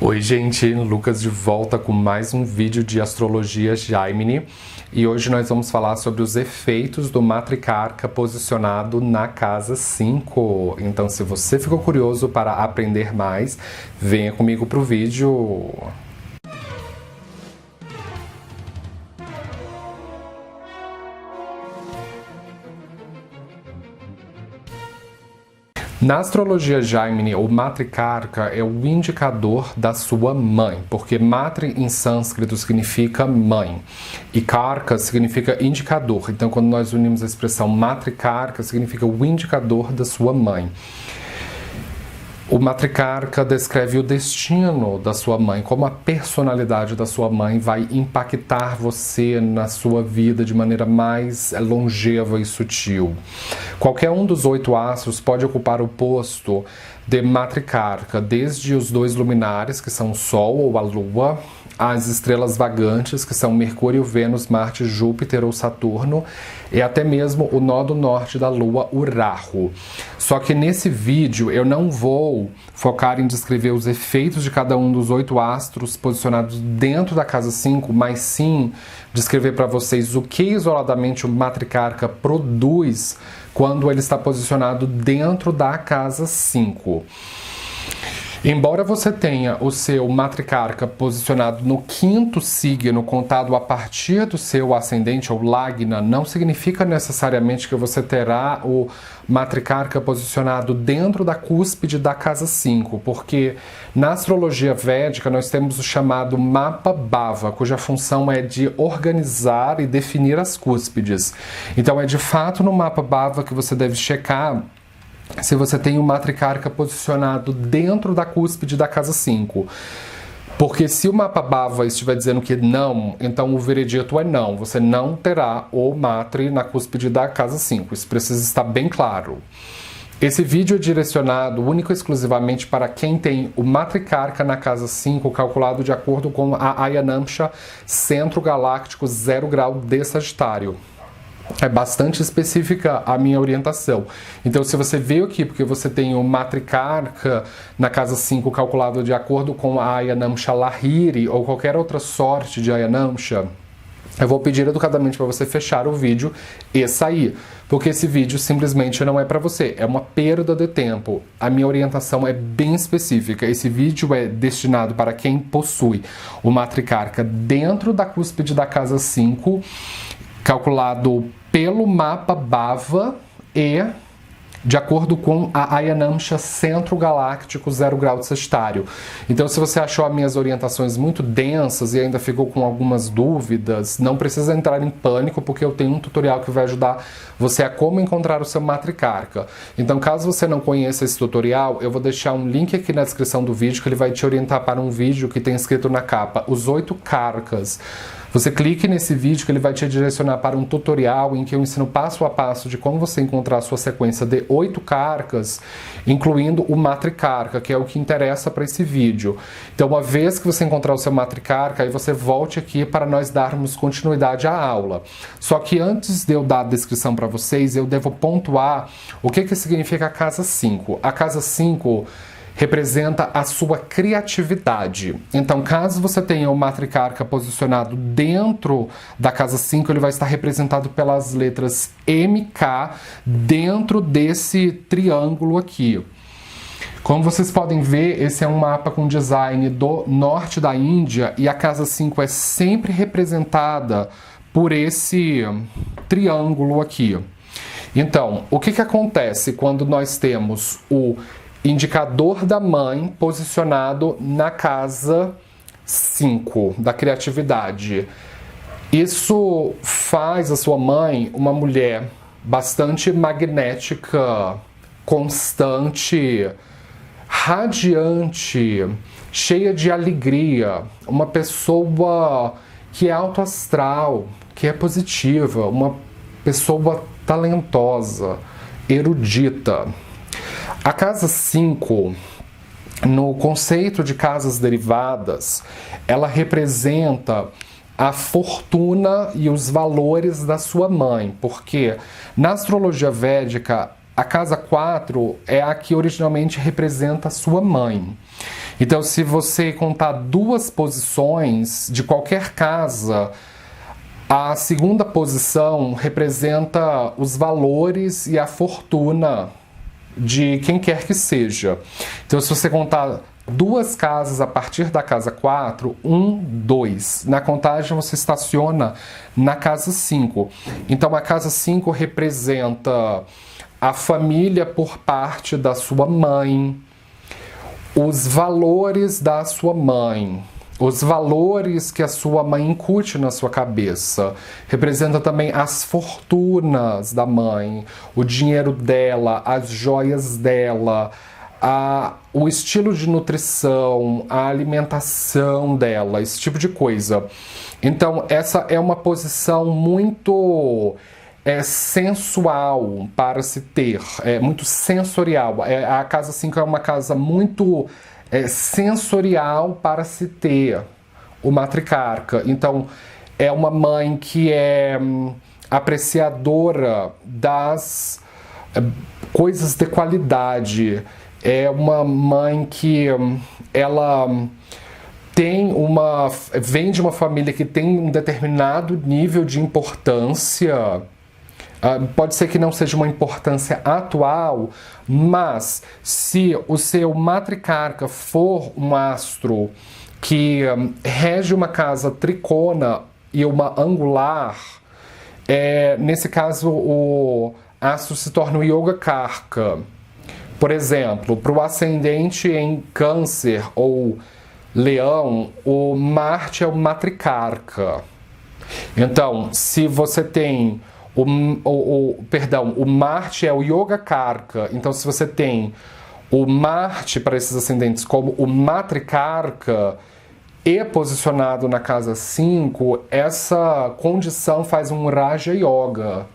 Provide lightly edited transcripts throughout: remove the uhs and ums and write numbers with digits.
Oi gente, Lucas de volta com mais um vídeo de astrologia Gemini e hoje nós vamos falar sobre os efeitos do matricarca posicionado na casa 5. Então se você ficou curioso para aprender mais, venha comigo para o vídeo. Na astrologia Gemini, o matricarca é o indicador da sua mãe, porque matri em sânscrito significa mãe e karka significa indicador. Então, quando nós unimos a expressão matricarca, significa o indicador da sua mãe. O matricarca descreve o destino da sua mãe, como a personalidade da sua mãe vai impactar você na sua vida de maneira mais longeva e sutil. Qualquer um dos 8 astros pode ocupar o posto de matricarca, desde os 2 luminares, que são o Sol ou a Lua, as estrelas vagantes, que são Mercúrio, Vênus, Marte, Júpiter ou Saturno, e até mesmo o nó do norte da Lua, o Rahu. Só que nesse vídeo eu não vou focar em descrever os efeitos de cada um dos 8 astros posicionados dentro da casa 5, mas sim descrever para vocês o que isoladamente o matricarca produz quando ele está posicionado dentro da casa 5. Embora você tenha o seu matricarca posicionado no 5º signo, contado a partir do seu ascendente ou lagna, não significa necessariamente que você terá o matricarca posicionado dentro da cúspide da casa 5, porque na astrologia védica nós temos o chamado mapa bhava, cuja função é de organizar e definir as cúspides. Então é de fato no mapa bhava que você deve checar se você tem o matricarca posicionado dentro da cúspide da casa 5. Porque se o mapa bhava estiver dizendo que não, então o veredito é não. Você não terá o matri na cúspide da casa 5. Isso precisa estar bem claro. Esse vídeo é direcionado único e exclusivamente para quem tem o matricarca na casa 5, calculado de acordo com a Ayanamsha Centro Galáctico 0 grau de Sagitário. É bastante específica a minha orientação. Então, se você veio aqui porque você tem o matricarca na casa 5 calculado de acordo com a Ayanamsha Lahiri ou qualquer outra sorte de Ayanamsha, eu vou pedir educadamente para você fechar o vídeo e sair, porque esse vídeo simplesmente não é para você, é uma perda de tempo. A minha orientação é bem específica. Esse vídeo é destinado para quem possui o matricarca dentro da cúspide da casa 5, calculado pelo mapa bhava e de acordo com a Ayanamsha Centro Galáctico 0 grau de Sagitário. Então, se você achou as minhas orientações muito densas e ainda ficou com algumas dúvidas, não precisa entrar em pânico, porque eu tenho um tutorial que vai ajudar você a como encontrar o seu matricarca. Então, caso você não conheça esse tutorial, eu vou deixar um link aqui na descrição do vídeo que ele vai te orientar para um vídeo que tem escrito na capa os 8 karkas. Você clique nesse vídeo que ele vai te direcionar para um tutorial em que eu ensino passo a passo de como você encontrar a sua sequência de 8 karkas, incluindo o matricarca, que é o que interessa para esse vídeo. Então, uma vez que você encontrar o seu matricarca, aí você volte aqui para nós darmos continuidade à aula. Só que antes de eu dar a descrição para vocês, eu devo pontuar o que significa a casa 5. A casa 5 representa a sua criatividade. Então, caso você tenha o matricarca posicionado dentro da casa 5, ele vai estar representado pelas letras MK dentro desse triângulo aqui. Como vocês podem ver, esse é um mapa com design do norte da Índia e a casa 5 é sempre representada por esse triângulo aqui. Então, o que acontece quando nós temos o indicador da mãe posicionado na casa 5, da criatividade? Isso faz a sua mãe uma mulher bastante magnética, constante, radiante, cheia de alegria, uma pessoa que é autoastral, que é positiva, uma pessoa talentosa, erudita. A casa 5, no conceito de casas derivadas, ela representa a fortuna e os valores da sua mãe, porque na astrologia védica, a casa 4 é a que originalmente representa a sua mãe. Então, se você contar duas posições de qualquer casa, a segunda posição representa os valores e a fortuna de quem quer que seja. Então, se você contar duas casas a partir da casa 4, 1, 2. Na contagem você estaciona na casa 5. Então, a casa 5 representa a família por parte da sua mãe, os valores da sua mãe, os valores que a sua mãe incute na sua cabeça. Representa também as fortunas da mãe, o dinheiro dela, as joias dela, o estilo de nutrição, a alimentação dela, esse tipo de coisa. Então, essa é uma posição muito sensual para se ter, muito sensorial. A casa 5 é uma casa muito sensorial para se ter, o matriarca. Então, é uma mãe que é apreciadora das coisas de qualidade. É uma mãe que ela vem de uma família que tem um determinado nível de importância. Pode ser que não seja uma importância atual, mas se o seu matriarca for um astro que rege uma casa tricona e uma angular, nesse caso o astro se torna o Yogacarca. Por exemplo, para o ascendente em Câncer ou Leão, o Marte é o matriarca. Então, se você tem o Marte é o Yogacarca. Então, se você tem o Marte para esses ascendentes como o matriarca e posicionado na casa 5, essa condição faz um Raja Yoga.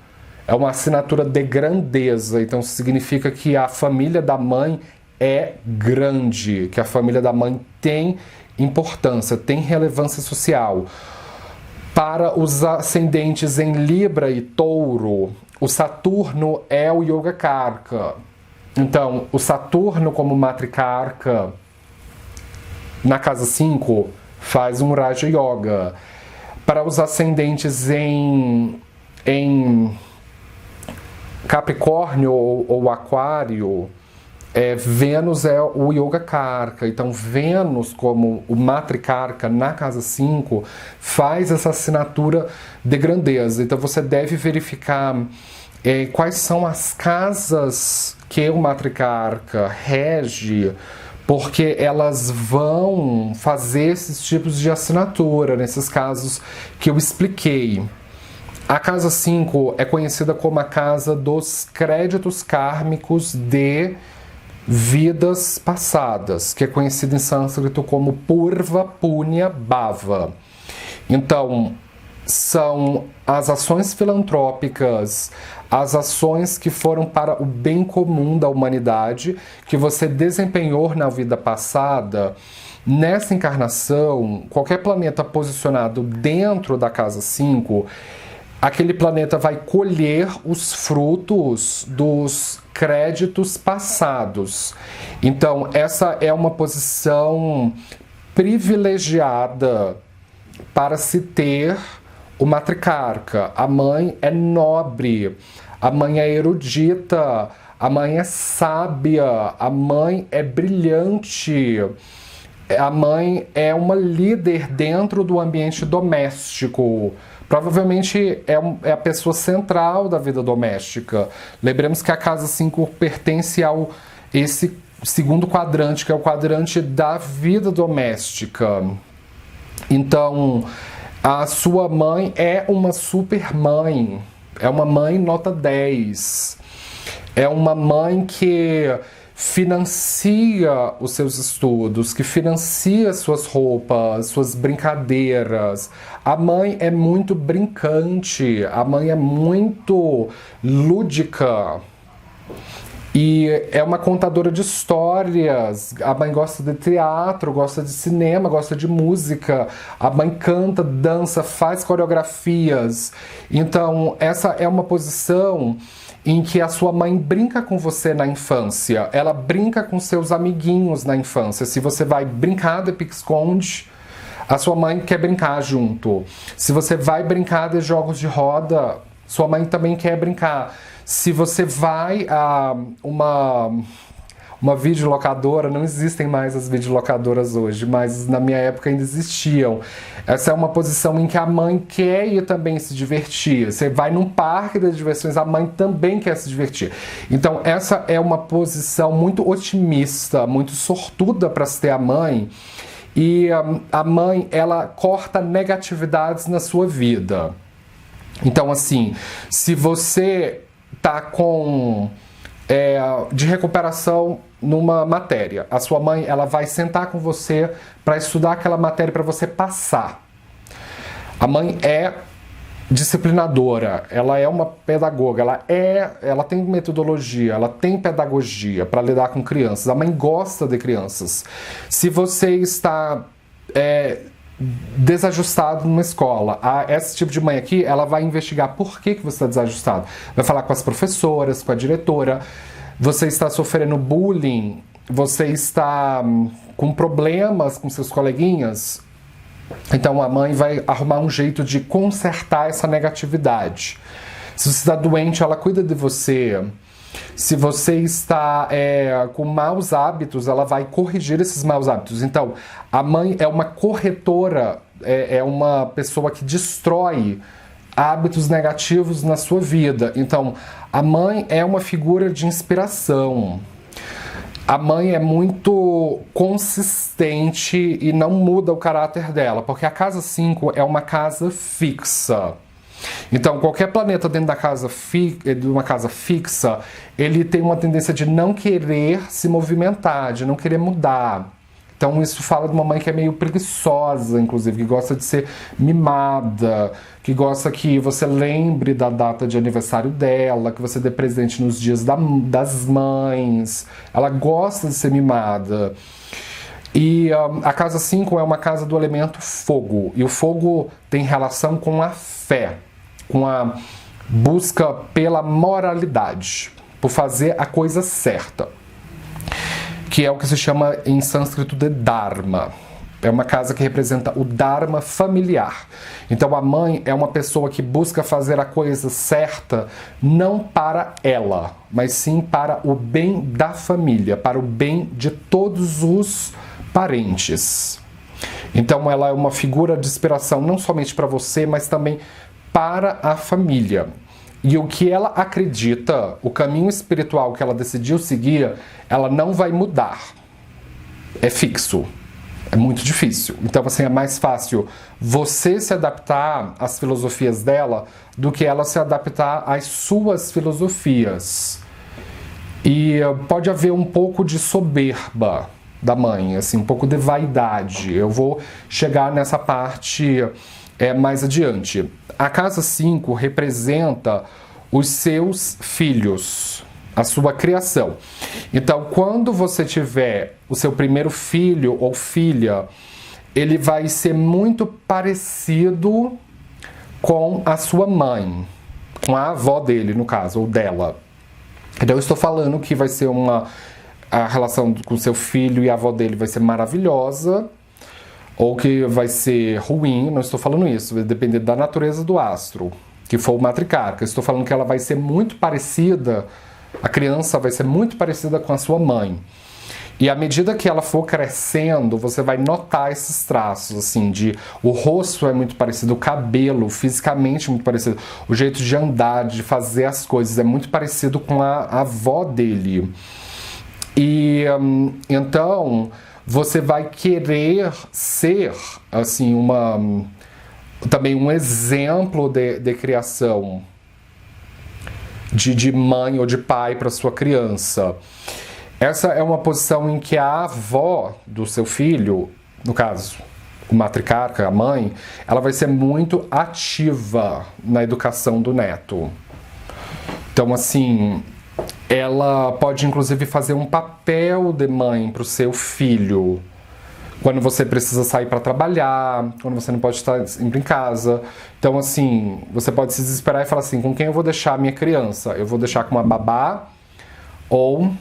É uma assinatura de grandeza, então significa que a família da mãe é grande, que a família da mãe tem importância, tem relevância social. Para os ascendentes em Libra e Touro, o Saturno é o Yogacarca. Então, o Saturno como matriarca na casa 5 faz um Raja Yoga. Para os ascendentes em Capricórnio ou Aquário, Vênus é o Yogacarca. Então, Vênus, como o matriarca na casa 5, faz essa assinatura de grandeza. Então, você deve verificar quais são as casas que o matriarca rege, porque elas vão fazer esses tipos de assinatura, nesses casos que eu expliquei. A casa 5 é conhecida como a casa dos créditos kármicos de vidas passadas, que é conhecida em sânscrito como Purva Punya Bhava. Então, são as ações filantrópicas, as ações que foram para o bem comum da humanidade, que você desempenhou na vida passada. Nessa encarnação, qualquer planeta posicionado dentro da casa 5, aquele planeta vai colher os frutos dos créditos passados. Então, essa é uma posição privilegiada para se ter o matriarca. A mãe é nobre, a mãe é erudita, a mãe é sábia, a mãe é brilhante. A mãe é uma líder dentro do ambiente doméstico. Provavelmente é a pessoa central da vida doméstica. Lembremos que a casa 5 pertence a esse segundo quadrante, que é o quadrante da vida doméstica. Então, a sua mãe é uma super mãe. É uma mãe nota 10. É uma mãe que financia os seus estudos, que financia suas roupas, suas brincadeiras. A mãe é muito brincante, a mãe é muito lúdica e é uma contadora de histórias. A mãe gosta de teatro, gosta de cinema, gosta de música. A mãe canta, dança, faz coreografias. Então, essa é uma posição em que a sua mãe brinca com você na infância, ela brinca com seus amiguinhos na infância. Se você vai brincar de pique-esconde, a sua mãe quer brincar junto. Se você vai brincar de jogos de roda, sua mãe também quer brincar. Se você vai a uma videolocadora, não existem mais as videolocadoras hoje, mas na minha época ainda existiam. Essa é uma posição em que a mãe quer ir também se divertir. Você vai num parque das diversões, a mãe também quer se divertir. Então essa é uma posição muito otimista, muito sortuda para se ter a mãe. E a mãe, ela corta negatividades na sua vida. Então assim, se você tá de recuperação numa matéria, a sua mãe, ela vai sentar com você para estudar aquela matéria para você passar. A mãe é disciplinadora, ela é uma pedagoga, ela tem metodologia, ela tem pedagogia para lidar com crianças. A mãe gosta de crianças. Se você está desajustado numa escola, esse tipo de mãe aqui, ela vai investigar por que você está desajustado. Vai falar com as professoras, com a diretora. Você está sofrendo bullying, você está com problemas com seus coleguinhas. Então a mãe vai arrumar um jeito de consertar essa negatividade. Se você está doente, ela cuida de você. Se você está com maus hábitos, ela vai corrigir esses maus hábitos. Então, a mãe é uma corretora, é uma pessoa que destrói hábitos negativos na sua vida. Então, a mãe é uma figura de inspiração. A mãe é muito consistente e não muda o caráter dela, porque a casa 5 é uma casa fixa. Então, qualquer planeta dentro de uma casa fixa, ele tem uma tendência de não querer se movimentar, de não querer mudar. Então, isso fala de uma mãe que é meio preguiçosa, inclusive, que gosta de ser mimada, que gosta que você lembre da data de aniversário dela, que você dê presente nos dias das mães. Ela gosta de ser mimada. E a casa 5 é uma casa do elemento fogo. E o fogo tem relação com a fé, com a busca pela moralidade, por fazer a coisa certa, que é o que se chama em sânscrito de Dharma. É uma casa que representa o Dharma familiar. Então a mãe é uma pessoa que busca fazer a coisa certa não para ela, mas sim para o bem da família, para o bem de todos os parentes. Então ela é uma figura de inspiração não somente para você, mas também para a família. E o que ela acredita, o caminho espiritual que ela decidiu seguir, ela não vai mudar. É fixo. É muito difícil. Então, assim, é mais fácil você se adaptar às filosofias dela do que ela se adaptar às suas filosofias. E pode haver um pouco de soberba da mãe, assim, um pouco de vaidade. Eu vou chegar nessa parte mais adiante. A casa 5 representa os seus filhos, a sua criação. Então, quando você tiver o seu primeiro filho ou filha, ele vai ser muito parecido com a sua mãe, com a avó dele, no caso, ou dela. Então, eu estou falando que vai ser a relação com seu filho e a avó dele vai ser maravilhosa, ou que vai ser ruim. Não estou falando isso, vai depender da natureza do astro, que for o matricarca. Estou falando que ela vai ser muito parecida, a criança vai ser muito parecida com a sua mãe. E à medida que ela for crescendo, você vai notar esses traços, assim, o rosto é muito parecido, o cabelo, fisicamente muito parecido, o jeito de andar, de fazer as coisas é muito parecido com a avó dele. E então você vai querer ser, assim, também um exemplo de criação de mãe ou de pai para sua criança. Essa é uma posição em que a avó do seu filho, no caso, o matriarca, a mãe, ela vai ser muito ativa na educação do neto. Então, assim, ela pode inclusive fazer um papel de mãe para o seu filho, quando você precisa sair para trabalhar, quando você não pode estar sempre em casa. Então, assim, você pode se desesperar e falar assim, com quem eu vou deixar a minha criança? Eu vou deixar com uma babá ou...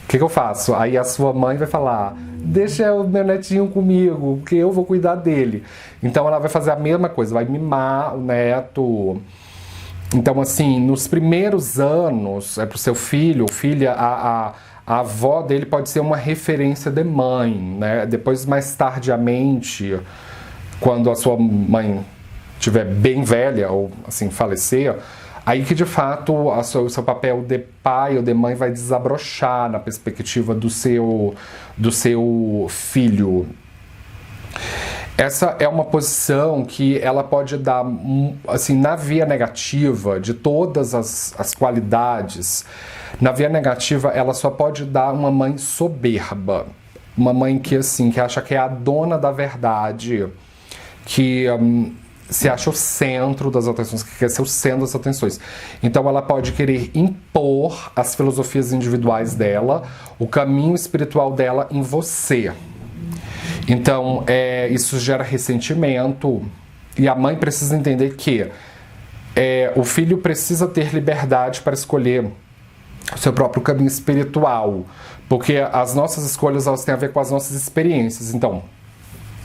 O que eu faço? Aí a sua mãe vai falar, deixa o meu netinho comigo, porque eu vou cuidar dele. Então ela vai fazer a mesma coisa, vai mimar o neto. Então, assim, nos primeiros anos, pro seu filho ou filha, a avó dele pode ser uma referência de mãe, né? Depois, mais tardiamente, quando a sua mãe estiver bem velha ou, assim, falecer, aí que de fato o seu papel de pai ou de mãe vai desabrochar na perspectiva do seu filho. Essa é uma posição que ela pode dar, assim, na via negativa, de todas as qualidades, na via negativa ela só pode dar uma mãe soberba, uma mãe que, assim, que acha que é a dona da verdade, que... se acha o centro das atenções, que quer ser o centro das atenções. Então ela pode querer impor as filosofias individuais dela, o caminho espiritual dela em você. Então isso gera ressentimento e a mãe precisa entender que o filho precisa ter liberdade para escolher o seu próprio caminho espiritual, porque as nossas escolhas elas têm a ver com as nossas experiências. Então,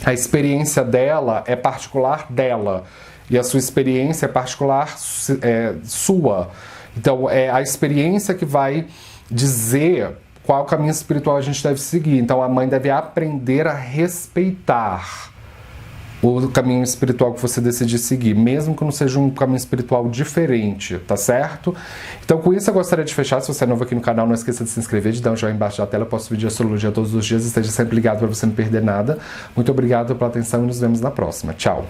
a experiência dela é particular dela e a sua experiência é particular sua. Então, é a experiência que vai dizer qual caminho espiritual a gente deve seguir. Então, a mãe deve aprender a respeitar o caminho espiritual que você decidir seguir, mesmo que não seja um caminho espiritual diferente, tá certo? Então, com isso, eu gostaria de fechar. Se você é novo aqui no canal, não esqueça de se inscrever, de dar um joinha embaixo da tela. Eu posto vídeo de astrologia todos os dias. Esteja sempre ligado para você não perder nada. Muito obrigado pela atenção e nos vemos na próxima. Tchau!